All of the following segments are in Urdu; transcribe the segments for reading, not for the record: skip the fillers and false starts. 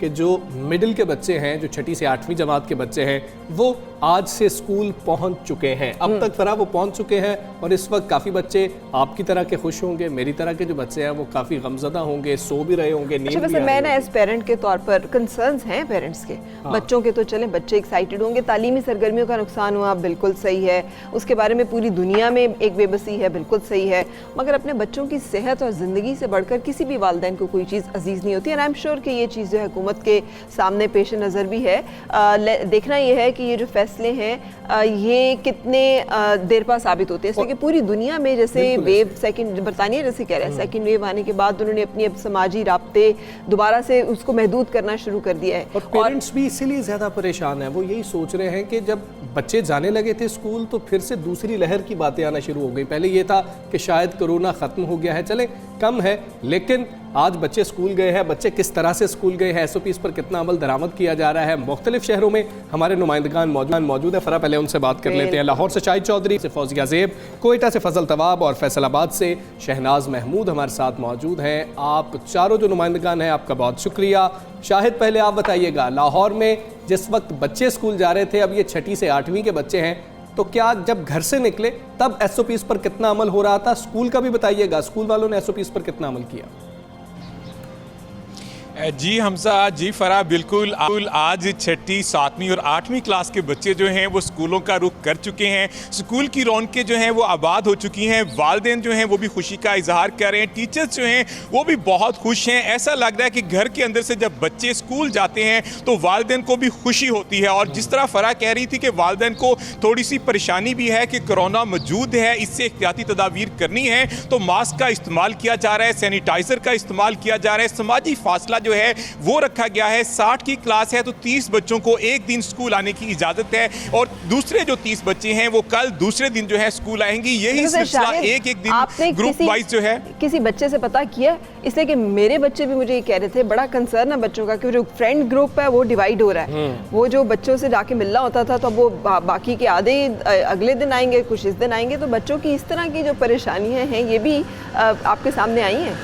کہ جو مڈل کے بچے ہیں، جو چھٹی سے 8ویں جماعت کے بچے ہیں، وہ آج سے اسکول پہنچ چکے ہیں. اب تک فرا وہ پہنچ چکے ہیں اور اس وقت کافی بچے آپ کی طرح کے خوش ہوں گے، میری طرح کے جو بچے ہیں وہ کافی غمزدہ ہوں گے، سو بھی رہے ہوں گے، نیند بھی. میں نا ایز پیرنٹ کے طور پر کنسرنز ہیں پیرنٹس کے، بچوں کے تو چلیں بچے ایکسائٹیڈ ہوں گے، تعلیمی سرگرمیوں کا نقصان ہوا بالکل صحیح ہے، اس کے بارے میں پوری دنیا میں ایک بے بسی ہے، بالکل صحیح ہے، مگر اپنے بچوں کی صحت اور زندگی سے بڑھ کر کسی بھی والدین کو کوئی چیز عزیز نہیں ہوتی. اینڈ آئی ایم شیور کہ یہ چیز جو ہے حکومت کے سامنے پیش نظر بھی ہے. دیکھنا یہ ہے کہ یہ جو فیصلے ہیں یہ کتنے دیر پا ثابت ہوتے ہیں، اس لیے کہ پوری دنیا میں جیسے ویو سیکنڈ برطانیہ جیسے کہہ رہے ہیں سیکنڈ ویو آنے کے بعد انہوں نے اپنی سماجی رابطے دوبارہ سے اس کو محدود کرنا شروع کر دیا ہے. اور پیرنٹس بھی اسی لیے زیادہ پریشان ہیں، وہ یہی سوچ رہے ہیں کہ جب بچے جانے لگے تھے اسکول تو پھر سے دوسری لہر کی باتیں آنا شروع ہو گئی. پہلے یہ تھا کہ شاید کرونا ختم ہو گیا ہے، چلیں کم ہے، لیکن آج بچے اسکول گئے ہیں، بچے کس طرح سے اسکول گئے ہیں، ایس او پیز پر کتنا عمل درآمد کیا جا رہا ہے. مختلف شہروں میں ہمارے نمائندگان موجود ہیں. فرا پہلے ان سے بات کر لیتے ہیں. لاہور سے شاہد چودھری، سے فوزیہ زیب، کوئٹہ سے فضل طواب اور فیصل آباد سے شہناز محمود ہمارے ساتھ موجود ہیں. آپ چاروں جو نمائندگان ہیں آپ کا بہت شکریہ. شاہد پہلے آپ بتائیے گا، لاہور میں جس وقت بچے اسکول جا رہے تھے، اب یہ چھٹی سے 8ویں کے بچے ہیں، تو کیا جب گھر سے نکلے تب ایس او پیز پر کتنا عمل ہو رہا تھا؟ اسکول کا بھی بتائیے گا، اسکول والوں نے ایس او پیز پر کتنا عمل کیا؟ جی حمزہ، جی فرا، بالکل آج چھٹی 7ویں اور 8ویں کلاس کے بچے جو ہیں وہ اسکولوں کا رخ کر چکے ہیں. اسکول کی رونقیں جو ہیں وہ آباد ہو چکی ہیں. والدین جو ہیں وہ بھی خوشی کا اظہار کر رہے ہیں. ٹیچرز جو ہیں وہ بھی بہت خوش ہیں. ایسا لگ رہا ہے کہ گھر کے اندر سے جب بچے اسکول جاتے ہیں تو والدین کو بھی خوشی ہوتی ہے. اور جس طرح فرا کہہ رہی تھی کہ والدین کو تھوڑی سی پریشانی بھی ہے کہ کرونا موجود ہے، اس سے احتیاطی تدابیر کرنی ہے، تو ماسک کا استعمال کیا جا رہا ہے، سینیٹائزر کا استعمال کیا جا رہا ہے، سماجی فاصلہ جو ہے وہ رکھا گیا ہے. 60 کی کلاس ہے تو 30 بچوں کو ایک دن سکول آنے کی اجازت ہے، اور دوسرے جو 30 بچے ہیں وہ کل دوسرے دن جو ہے سکول آئیں گی. یہی سلسلہ ایک دن گروپ وائز جو ہے. کسی بچے سے پتا کیا، اس لیے کہ میرے بچے بھی مجھے یہ کہہ رہے تھے، بڑا کنسرن ہے بچوں کا کہ جو فرینڈ گروپ ہے وہ ڈیوائیڈ ہو رہا ہے. وہ جو بچوں سے جا کے ملنا ہوتا تھا تو وہ باقی کے آدھے اگلے دن آئیں گے، کچھ اس دن آئیں گے. تو بچوں کی اس طرح کی جو پریشانیاں ہیں یہ بھی آپ کے سامنے آئی ہیں.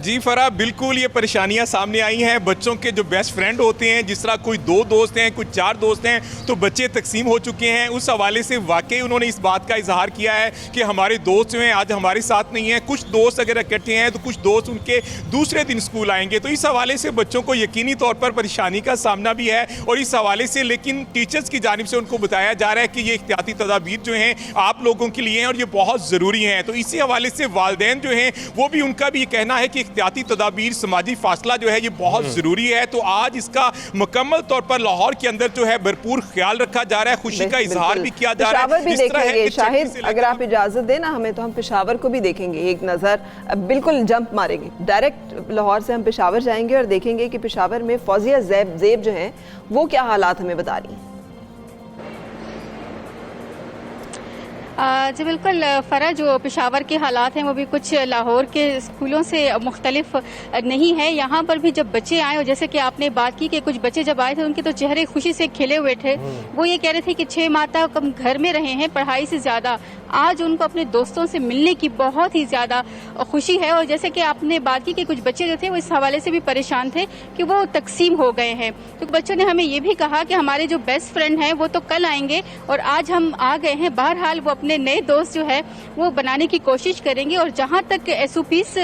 جی فرا، بالکل یہ پریشانیاں سامنے آئی ہیں. بچوں کے جو بیسٹ فرینڈ ہوتے ہیں، جس طرح کوئی 2 دوست ہیں، کوئی 4 دوست ہیں، تو بچے تقسیم ہو چکے ہیں. اس حوالے سے واقعی انہوں نے اس بات کا اظہار کیا ہے کہ ہمارے دوست جو ہیں آج ہمارے ساتھ نہیں ہیں. کچھ دوست اگر اکٹھے ہیں تو کچھ دوست ان کے دوسرے دن اسکول آئیں گے. تو اس حوالے سے بچوں کو یقینی طور پر پریشانی کا سامنا بھی ہے. اور اس حوالے سے لیکن ٹیچرز کی جانب سے ان کو بتایا جا رہا ہے کہ یہ احتیاطی تدابیر جو ہیں آپ لوگوں کے لیے ہیں اور یہ بہت ضروری ہیں. تو اسی حوالے سے والدین جو ہیں وہ بھی، ان کا بھی یہ کہنا ہے کہ احتیاطی تدابیر، سماجی فاصلہ جو ہے یہ بہت ضروری ہے. تو آج اس کا مکمل طور پر لاہور کے اندر جو ہے بھرپور خیال رکھا جا رہا ہے. خوشی کا اظہار بھی کیا جا رہا ہے. پشاور بھی دیکھیں گے شاہد، اگر آپ اجازت دیں نا ہمیں، تو ہم پشاور کو بھی دیکھیں گے. ایک نظر بالکل جمپ ماریں گے، ڈائریکٹ لاہور سے ہم پشاور جائیں گے اور دیکھیں گے کہ پشاور میں فوزیہ زیب جو ہیں وہ کیا حالات ہمیں بتا رہی ہیں. جی بالکل فرا، جو پشاور کے حالات ہیں وہ بھی کچھ لاہور کے اسکولوں سے مختلف نہیں ہے. یہاں پر بھی جب بچے آئے، اور جیسے کہ آپ نے بات کی کہ کچھ بچے جب آئے تھے ان کے تو چہرے خوشی سے کھلے ہوئے تھے. وہ یہ کہہ رہے تھے کہ 6 ماہ تک ہم گھر میں رہے ہیں پڑھائی سے زیادہ، آج ان کو اپنے دوستوں سے ملنے کی بہت ہی زیادہ خوشی ہے. اور جیسے کہ آپ نے بات کی کہ کچھ بچے جو تھے وہ اس حوالے سے بھی پریشان تھے کہ وہ تقسیم ہو گئے ہیں. تو بچوں نے ہمیں یہ بھی کہا کہ ہمارے جو بیسٹ فرینڈ ہیں وہ تو کل آئیں گے اور آج ہم آ گئے ہیں. بہرحال وہ اپنے نئے دوست جو ہے وہ بنانے کی کوشش کریں گے. اور جہاں تک ایس او پیز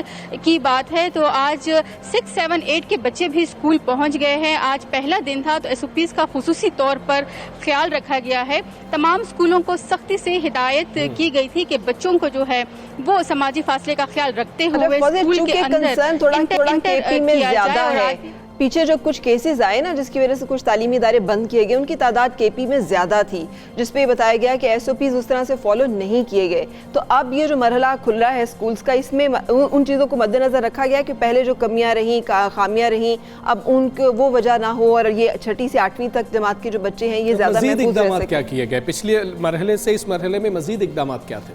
کی بات ہے تو آج 6, 7, 8 کے بچے بھی اسکول پہنچ گئے ہیں. آج پہلا دن تھا تو ایس او پیز کا خصوصی طور پر خیال رکھا گیا ہے. تمام اسکولوں کو سختی سے ہدایت کی گئی تھی کہ بچوں کو جو ہے وہ سماجی فاصلے کا خیال رکھتے ہوئے اسکول کے اندر تھوڑا کے میں زیادہ ہے. پیچھے جو کچھ کیسز آئے نا جس کی وجہ سے کچھ تعلیمی ادارے بند کیے گئے، ان کی تعداد کے پی میں زیادہ تھی، جس پہ یہ بتایا گیا کہ ایس او پیز اس طرح سے فالو نہیں کیے گئے. تو اب یہ جو مرحلہ کھل رہا ہے اسکولز کا، اس میں ان چیزوں کو مد نظر رکھا گیا کہ پہلے جو کمیاں رہیں، خامیاں رہیں، اب ان کو وہ وجہ نہ ہو اور یہ 6 سے 8ویں تک جماعت کے جو بچے ہیں یہ زیادہ مزید اقدامات کیا کیے گئے پچھلے مرحلے سے اس مرحلے میں؟ مزید اقدامات کیا تھے؟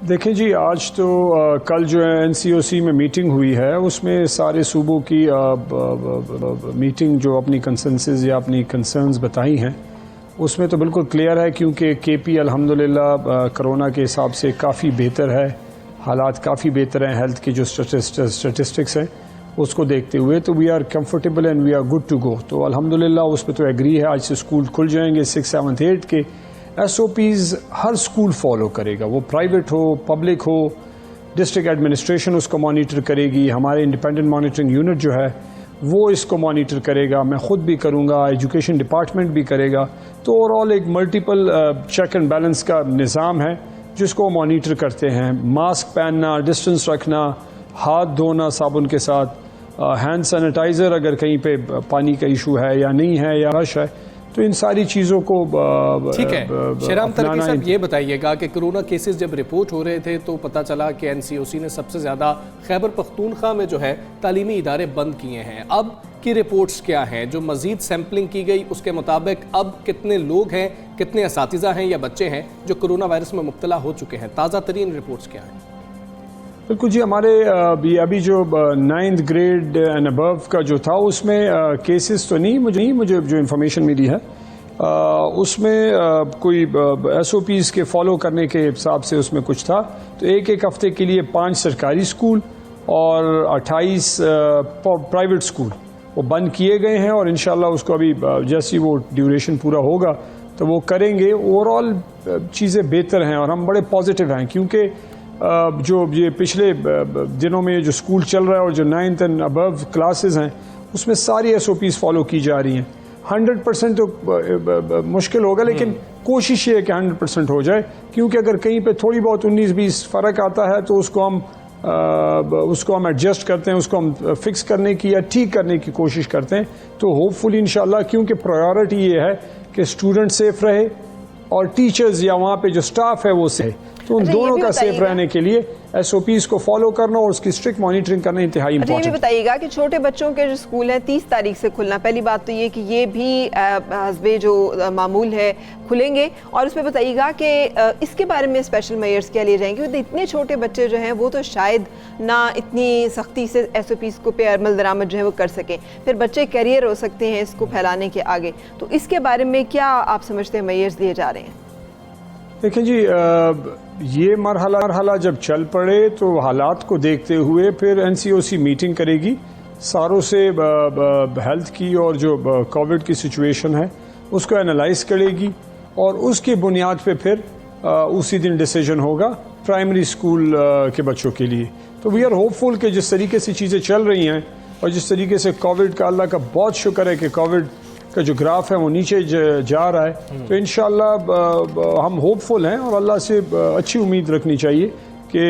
دیکھیں جی، آج تو کل جو ہے NCOC میں میٹنگ ہوئی ہے، اس میں سارے صوبوں کی میٹنگ جو اپنی کنسنسز یا اپنی کنسرنز بتائی ہیں، اس میں تو بالکل کلیئر ہے، کیونکہ KP الحمدللہ کرونا کے حساب سے کافی بہتر ہے، حالات کافی بہتر ہیں، ہیلتھ کی جو اسٹیٹسٹکس ہیں اس کو دیکھتے ہوئے تو we are comfortable and we are good to go. تو الحمدللہ اس پہ تو ایگری ہے. آج سے اسکول کھل جائیں گے. 6, 7, 8 کے SOPs ہر اسکول فالو کرے گا، وہ پرائیویٹ ہو، پبلک ہو. ڈسٹرکٹ ایڈمنسٹریشن اس کو مانیٹر کرے گی، ہمارے انڈیپینڈنٹ مانیٹرنگ یونٹ جو ہے وہ اس کو مانیٹر کرے گا، میں خود بھی کروں گا، ایجوکیشن ڈپارٹمنٹ بھی کرے گا. تو اوور آل ایک ملٹیپل چیک اینڈ بیلنس کا نظام ہے جس کو مانیٹر کرتے ہیں. ماسک پہننا، ڈسٹنس رکھنا، ہاتھ دھونا صابن کے ساتھ، ہینڈ سینیٹائزر اگر کہیں پہ پانی کا ایشو ہے یا نہیں ہے یا رش ہے، تو ان ساری چیزوں کو ٹھیک ہے. شہرام ترکی صاحب یہ بتائیے گا کہ کرونا کیسز جب رپورٹ ہو رہے تھے تو پتہ چلا کہ NCOC نے سب سے زیادہ خیبر پختونخوا میں جو ہے تعلیمی ادارے بند کیے ہیں. اب کی رپورٹس کیا ہیں؟ جو مزید سیمپلنگ کی گئی اس کے مطابق اب کتنے لوگ ہیں، کتنے اساتذہ ہیں یا بچے ہیں جو کرونا وائرس میں مبتلا ہو چکے ہیں؟ تازہ ترین رپورٹس کیا ہیں؟ بالکل جی، ہمارے ابھی جو 9th گریڈ اینڈ ابو کا جو تھا اس میں کیسز تو نہیں، مجھے جو انفارمیشن ملی ہے اس میں کوئی SOPs کے فالو کرنے کے حساب سے اس میں کچھ تھا. تو ایک ہفتے کے لیے 5 سرکاری اسکول اور 28 پرائیویٹ اسکول وہ بند کیے گئے ہیں، اور انشاءاللہ اس کو ابھی جیسی وہ ڈیوریشن پورا ہوگا تو وہ کریں گے. اوور آل چیزیں بہتر ہیں اور ہم بڑے پازیٹیو ہیں، کیونکہ جو یہ پچھلے دنوں میں جو اسکول چل رہا ہے اور جو 9th اینڈ ابو کلاسز ہیں اس میں ساری SOPs فالو کی جا رہی ہیں. 100% تو مشکل ہوگا، لیکن کوشش یہ ہے کہ 100% ہو جائے، کیونکہ اگر کہیں پہ تھوڑی بہت 19-20 فرق آتا ہے تو اس کو ہم ایڈجسٹ کرتے ہیں، اس کو ہم فکس کرنے کی یا ٹھیک کرنے کی کوشش کرتے ہیں. تو ہوپ فلی انشاءاللہ، کیونکہ پرائیورٹی یہ ہے کہ اسٹوڈنٹ سیف رہے اور ٹیچرز یا وہاں پہ جو سٹاف ہے وہ سیف. تو ان دونوں کا سیف رہنے کے لیے SOPs کو فالو کرنا اور اس کی اسٹرکٹ مانیٹرنگ کرنا انتہائی امپورٹنٹ ہے. یہ بتائیے گا کہ چھوٹے بچوں کے جو اسکول ہیں 30 تاریخ سے کھلنا، پہلی بات تو یہ کہ یہ بھی حسب جو معمول ہے کھلیں گے، اور اس میں بتائیے گا کہ اس کے بارے میں اسپیشل میئرز کیا لیے جائیں گے؟ کیونکہ اتنے چھوٹے بچے جو ہیں وہ تو شاید نہ اتنی سختی سے SOPs کو پہ عمل درآمد جو ہے وہ کر سکیں، پھر بچے کیریئر ہو سکتے ہیں اس کو پھیلانے کے آگے. تو اس کے بارے میں کیا آپ سمجھتے ہیں میئرز لیے جا رہے ہیں؟ دیکھیں جی، یہ مرحلہ جب چل پڑے تو حالات کو دیکھتے ہوئے پھر NCOC میٹنگ کرے گی، ساروں سے ہیلتھ کی اور جو کووڈ کی سچویشن ہے اس کو انالائز کرے گی، اور اس کی بنیاد پہ پھر اسی دن ڈیسیجن ہوگا پرائمری اسکول کے بچوں کے لیے. تو وی آر ہوپ فل کہ جس طریقے سے چیزیں چل رہی ہیں اور جس طریقے سے کووڈ کا، اللہ کا بہت شکر ہے کہ کووڈ کا جو گراف ہے وہ نیچے جا رہا ہے، تو انشاءاللہ ہم ہوپ فل ہیں اور اللہ سے اچھی امید رکھنی چاہیے کہ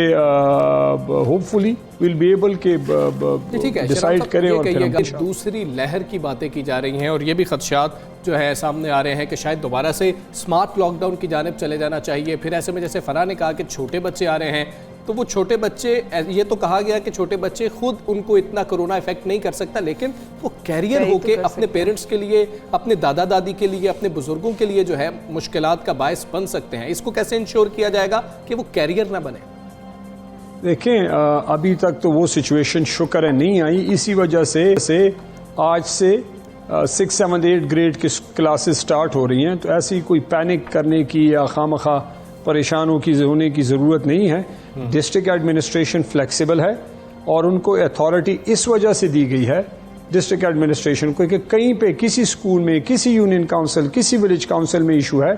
hopefully will be able کہ ڈیسائیڈ کریں. اور پھر دوسری لہر کی باتیں کی جا رہی ہیں اور یہ بھی خدشات جو ہے سامنے آ رہے ہیں کہ شاید دوبارہ سے اسمارٹ لاک ڈاؤن کی جانب چلے جانا چاہیے. پھر ایسے میں جیسے فرح نے کہا کہ چھوٹے بچے آ رہے ہیں، تو وہ چھوٹے بچے، یہ تو کہا گیا کہ چھوٹے بچے خود ان کو اتنا کرونا افیکٹ نہیں کر سکتا، لیکن وہ کیریئر ہو کے اپنے پیرنٹس کے لیے، اپنے دادا دادی کے لیے، اپنے بزرگوں کے لیے جو ہے مشکلات کا باعث بن سکتے ہیں. اس کو کیسے انشور کیا جائے گا کہ وہ کیریئر نہ بنے؟ دیکھیں، ابھی تک تو وہ سچویشن شکر ہے نہیں آئی. اسی وجہ سے آج سے 6, 7, 8 گریڈ کی کلاسز سٹارٹ ہو رہی ہیں. تو ایسی کوئی پینک کرنے کی یا خواہ پریشان ہونے کی ضرورت نہیں ہے. ڈسٹرکٹ ایڈمنسٹریشن فلیکسیبل ہے اور ان کو اتھارٹی اس وجہ سے دی گئی ہے ڈسٹرکٹ ایڈمنسٹریشن کو کہ کہیں پہ کسی اسکول میں، کسی یونین کاؤنسل، کسی ولیج کاؤنسل میں ایشو ہے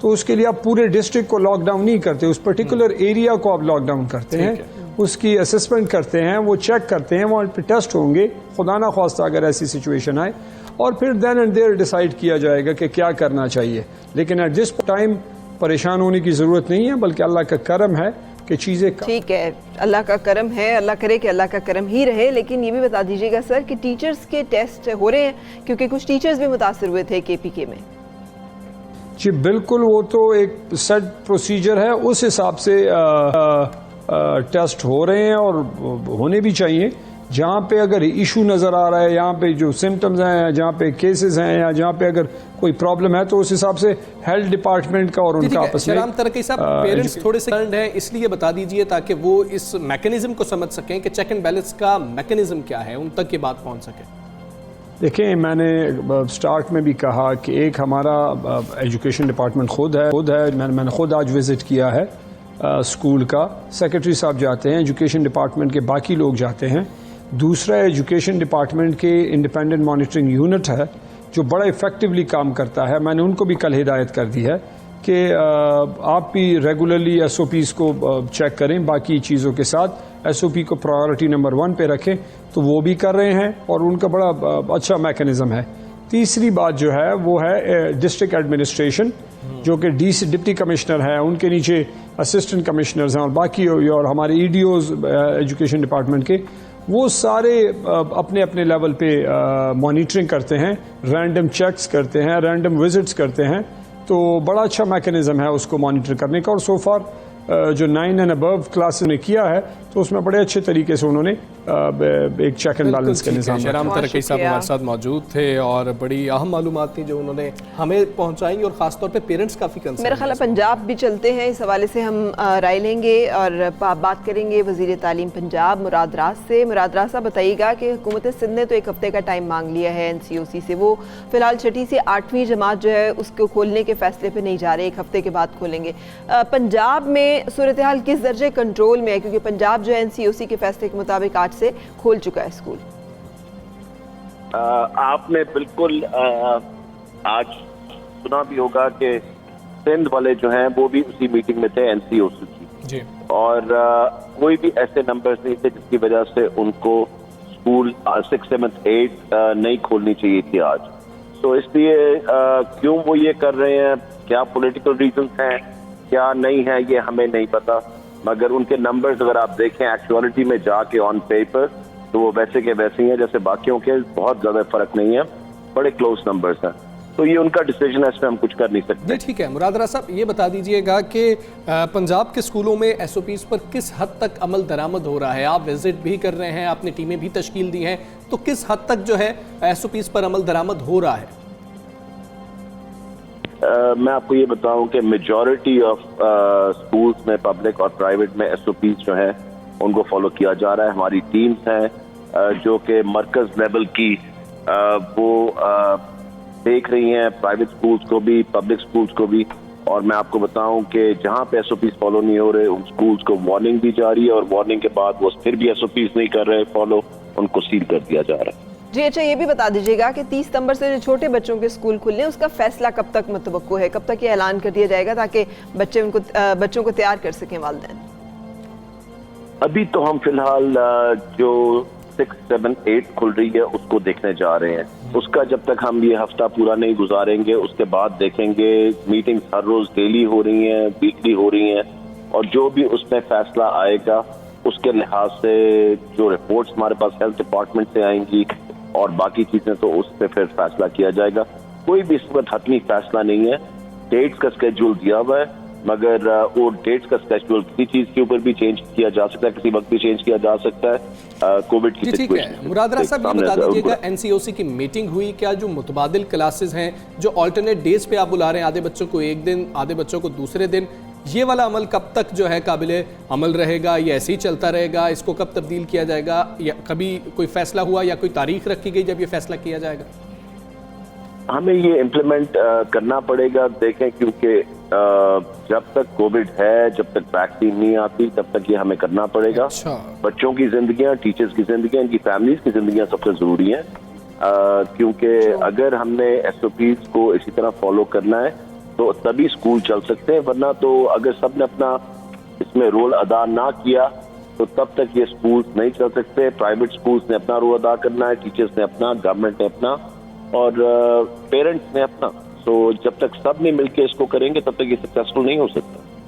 تو اس کے لیے آپ پورے ڈسٹرکٹ کو لاک ڈاؤن نہیں کرتے، اس پرٹیکولر ایریا کو آپ لاک ڈاؤن کرتے ہیں، اس کی اسسمنٹ کرتے ہیں، وہ چیک کرتے ہیں، وہاں پہ ٹیسٹ ہوں گے خدا نہ خواستہ اگر ایسی سچویشن آئے، اور پھر دین اینڈ دیر ڈیسائیڈ کیا جائے گا کہ کیا کرنا چاہیے. لیکن ایٹ دس ٹائم پریشان ہونے کی ضرورت نہیں ہے، بلکہ اللہ کا کرم ہے کہ چیزیں ٹھیک ہے. اللہ کا کرم ہے، اللہ کرے کہ اللہ کا کرم ہی رہے. لیکن یہ بھی بتا دیجیے گا سر کہ ٹیچرز کے ٹیسٹ ہو رہے ہیں، کیونکہ کچھ ٹیچرز بھی متاثر ہوئے تھے KPK میں. جی بالکل، وہ تو ایک سیٹ پروسیجر ہے، اس حساب سے ٹیسٹ ہو رہے ہیں اور ہونے بھی چاہیے. جہاں پہ اگر ایشو نظر آ رہا ہے, یہاں پہ جو سمٹمز ہیں, جہاں پہ کیسز ہیں, یا جہاں پہ اگر کوئی پرابلم ہے, تو اس حساب سے ہیلتھ ڈپارٹمنٹ کا اور ان کا آپس میں. شہرام ترکی صاحب, پیرنٹس تھوڑے سے کنسرنڈ ہیں, اس لیے بتا دیجئے تاکہ وہ اس میکینزم کو سمجھ سکیں کہ چیک اینڈ بیلنس کا میکینزم کیا ہے, ان تک یہ بات پہنچ سکے. دیکھیں, میں نے سٹارٹ میں بھی کہا کہ ایک ہمارا ایجوکیشن ڈپارٹمنٹ خود ہے. میں نے خود آج وزٹ کیا ہے اسکول کا. سیکرٹری صاحب جاتے ہیں, ایجوکیشن ڈپارٹمنٹ کے باقی لوگ جاتے ہیں. دوسرا ایجوکیشن ڈپارٹمنٹ کے انڈیپینڈنٹ مانیٹرنگ یونٹ ہے جو بڑا ایفیکٹیولی کام کرتا ہے. میں نے ان کو بھی کل ہدایت کر دی ہے کہ آپ بھی ریگولرلی ایس او پیز کو چیک کریں, باقی چیزوں کے ساتھ ایس او پی کو پرائیورٹی نمبر 1 پہ رکھیں. تو وہ بھی کر رہے ہیں اور ان کا بڑا اچھا میکینزم ہے. تیسری بات جو ہے وہ ہے ڈسٹرکٹ ایڈمنسٹریشن, جو کہ ڈپٹی کمشنر ہیں, ان کے نیچے اسسٹنٹ کمشنرز ہیں, اور باقی اور ہمارے E D Os education department کے, وہ سارے اپنے اپنے لیول پہ مانیٹرنگ کرتے ہیں, رینڈم چیکس کرتے ہیں, رینڈم وزٹس کرتے ہیں. تو بڑا اچھا میکینزم ہے اس کو مانیٹر کرنے کا. اور سو فار جو 9 اینڈ ابو کلاسز نے کیا ہے, تو اس میں بڑے اچھے طریقے سے انہوں نے ایک چیک اینڈ بیلنس کا نظام. شہرام ترکی صاحب ہمارے ساتھ موجود تھے اور بڑی اہم معلومات تھیں جو انہوں نے ہمیں پہنچائیں, اور خاص طور پہ پیرنٹس کافی کنسرن. میرا خیال ہے پنجاب بھی چلتے ہیں, اس حوالے سے ہم رائے لیں گے اور بات کریں گے وزیر تعلیم پنجاب مراد راز سے. مراد راز صاحب بتائیے گا کہ حکومت سندھ نے تو 1 ہفتے کا ٹائم مانگ لیا ہے NCOC سے. وہ فی الحال 6 سے 8ویں جماعت جو ہے اس کو کھولنے کے فیصلے پہ نہیں جا رہے, 1 ہفتے کے بعد کھولیں گے. پنجاب میں صورتحال کس درجے کنٹرول میں ہے, کیونکہ پنجاب جو ہے NCOC کے فیصلے کے مطابق آج سے کھول چکا ہے اسکول؟ آپ نے بالکل آج سنا بھی ہوگا کہ سندھ والے جو ہیں وہ بھی اسی میٹنگ میں تھے NCOC کی, اور کوئی بھی ایسے نمبرز نہیں تھے جس کی وجہ سے ان کو اسکول 6, 7, 8 نہیں کھولنی چاہیے تھی آج. تو اس لیے کیوں وہ یہ کر رہے ہیں, کیا پولیٹیکل ریزنز ہیں, کیا نہیں ہے, یہ ہمیں نہیں پتا. مگر ان کے نمبرز اگر آپ دیکھیں ایکچوالٹی میں جا کے آن پیپر, تو وہ ویسے کے ویسے ہی ہیں جیسے باقیوں کے, بہت زیادہ فرق نہیں ہے, بڑے کلوز نمبرز ہیں. تو یہ ان کا ڈیسیجن ہے, اس میں ہم کچھ کر نہیں سکتے. ٹھیک ہے. مراد راز صاحب یہ بتا دیجئے گا کہ پنجاب کے اسکولوں میں ایس او پیز پر کس حد تک عمل درآمد ہو رہا ہے؟ آپ وزٹ بھی کر رہے ہیں, آپ نے ٹیمیں بھی تشکیل دی ہیں, تو کس حد تک جو ہے ایس او پیز پر عمل درآمد ہو رہا ہے؟ میں آپ کو یہ بتاؤں کہ میجورٹی آف اسکولس میں, پبلک اور پرائیویٹ میں, ایس او پیز جو ہیں ان کو فالو کیا جا رہا ہے. ہماری ٹیمز ہیں جو کہ مرکز لیول کی وہ دیکھ رہی ہیں, پرائیویٹ اسکولس کو بھی, پبلک اسکولس کو بھی. اور میں آپ کو بتاؤں کہ جہاں پہ ایس او پیز فالو نہیں ہو رہے, ان اسکولس کو وارننگ دی جا رہی ہے, اور وارننگ کے بعد وہ پھر بھی ایس او پیز نہیں کر رہے فالو, ان کو سیل کر دیا جا رہا ہے. جی اچھا, یہ بھی بتا دیجیے گا کہ 30 ستمبر سے جو چھوٹے بچوں کے اسکول کھلنے ہیں اس کا فیصلہ کب تک متوقع ہے, کب تک یہ اعلان کر دیا جائے گا تاکہ بچوں کو تیار کر سکیں والدین؟ ابھی تو ہم فی الحال جو 6, 7, 8 کھل رہی ہے اس کو دیکھنے جا رہے ہیں. اس کا جب تک ہم یہ ہفتہ پورا نہیں گزاریں گے, اس کے بعد دیکھیں گے. میٹنگز ہر روز ڈیلی ہو رہی ہیں, ویکلی ہو رہی ہیں, اور جو بھی اس میں فیصلہ آئے گا اس کے لحاظ سے جو رپورٹس ہمارے پاس ہیلتھ ڈپارٹمنٹ سے آئیں گی اور باقی چیزیں, تو اس پہ پھر فیصلہ کیا جائے گا. کوئی بھی اس وقت حتمی فیصلہ نہیں ہے. ڈیٹس کا اسکیڈول دیا ہوا ہے, مگر وہ ڈیٹس کا اسکیڈول کسی چیز کے اوپر بھی چینج کیا جا سکتا ہے, کسی وقت بھی چینج کیا جا سکتا ہے. کووڈ کی سچویشن. مراد راز صاحب یہ بتا دیجیے گا NCOC کی میٹنگ ہوئی, کیا جو متبادل کلاسز ہیں جو آلٹرنیٹ ڈیز پہ آپ بلا رہے ہیں, آدھے بچوں کو ایک دن, آدھے بچوں کو دوسرے دن, یہ والا عمل کب تک جو ہے قابل عمل رہے گا, یہ ایسے ہی چلتا رہے گا, اس کو کب تبدیل کیا جائے گا, یا کبھی کوئی فیصلہ ہوا یا کوئی تاریخ رکھی گئی جب یہ فیصلہ کیا جائے گا؟ ہمیں یہ امپلیمنٹ کرنا پڑے گا. دیکھیں, کیونکہ جب تک کووڈ ہے, جب تک ویکسین نہیں آتی, تب تک یہ ہمیں کرنا پڑے گا. بچوں کی زندگیاں, ٹیچرز کی زندگیاں, ان کی فیملیز کی زندگیاں سب سے ضروری ہیں, کیونکہ اگر ہم نے ایس او پیز کو اسی طرح فالو کرنا ہے تو تبھی اسکول چل سکتے ہیں, ورنہ تو اگر سب نے اپنا اس میں رول ادا نہ کیا تو تب تک یہ اسکولس نہیں چل سکتے. پرائیویٹ اسکولس نے اپنا رول ادا کرنا ہے, ٹیچرز نے اپنا, گورنمنٹ نے اپنا, اور پیرنٹس نے اپنا. تو جب تک سب نے مل کے اس کو کریں گے تب تک یہ سکسیسفل نہیں ہو سکتا.